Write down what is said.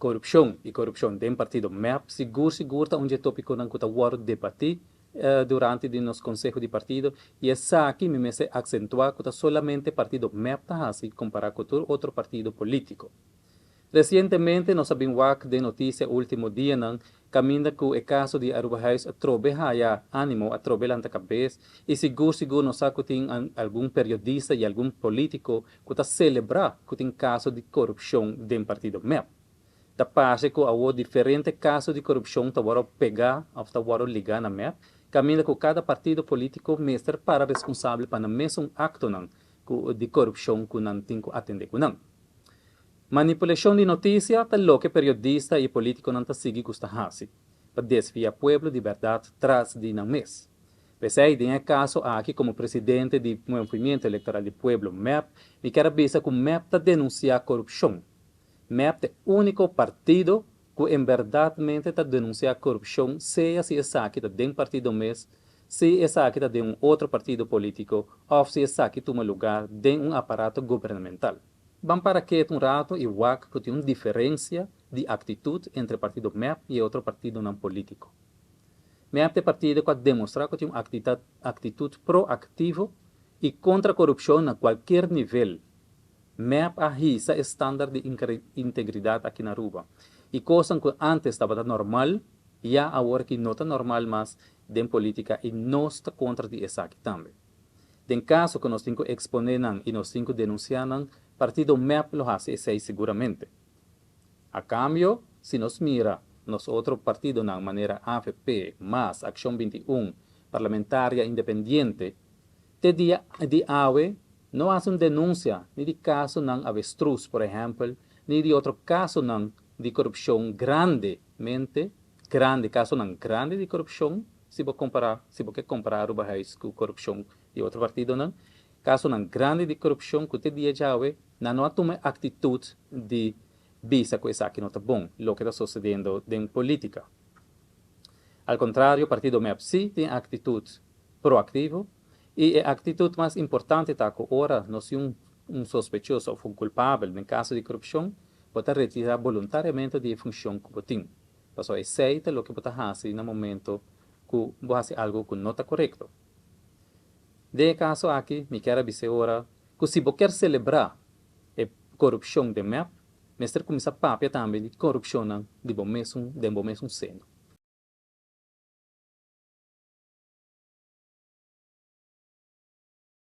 corrupção e corrupção dentro do partido MEP, seguro tá onde é tópico não que war debatir durante o nosso conselho de partido e essa aqui me se acentuar que solamente partido MEP tá assim comparado com outro partido político. Recentemente, nós sabemos de notícia último dia não caminha que o caso de Aruba Reis trobe haya ânimo a trobe lanta cabeça e seguro nós sabe que tem algum periodista e algum político que está celebrar que tem caso de corrupção dentro do partido MEP. Da parte que há diferentes casos de corrupção que vão pegar ou vão ligar na MEP, caminha que cada partido político mestre para responsável para o mesmo acto não de corrupção que não tem que atender com não. Manipulação de notícia é o que periodista e político não seguem custa hasi, para desviar o povo de verdade traz de não mês. Pese a tem caso aqui como presidente do Movimento Eleitoral do Pueblo, MEP, me quero ver que o MEP está denunciando corrupção. MEP é o único partido que em verdade está denunciando corrupção, seja se essa aqui está dentro do partido mês, se essa aqui está dentro de outro partido político, ou se essa aqui toma lugar dentro de aparato governamental. Vamos para que um rato e o que tem uma diferença de atitude entre o partido MEP e outro partido não político. MEP é partido que demonstra que tem uma atitude proativa e contra a corrupção a qualquer nível. MEP arrisca estándar de integridade aqui na Aruba. E coisa que antes estava normal, e agora que não está normal mais em política e não está contra isso aqui também. Em caso que nós temos que exponer e nós temos que denunciar, partido MEP lo hace seguramente. A cambio, se nos mira nos outro partido na maneira AFP, mais Acción 21, parlamentaria independiente, de AWE não há uma denúncia nem de caso não avestruz, por exemplo, nem de outro caso não de corrupção caso não grande de corrupção, se você comparar o Bahá'ís com corrupção de outro partido não, caso não grande de corrupção que dia já não toma atitude de visa que isso aqui não está bom, o que está sucedendo em política. Ao contrário, o partido MEPSI tem atitude proativa e a atitude mais importante é que agora nós temos um suspeitoso ou um culpável em caso de corrupção, pode retirar voluntariamente de função que tem. Então, aceita o que pode fazer no momento que você faz algo que não está correto. De caso aqui, me quero dizer agora que se você quer celebrar a corrupção de MEP, mestre começa a papia também de corrupção de bom mesmo sendo.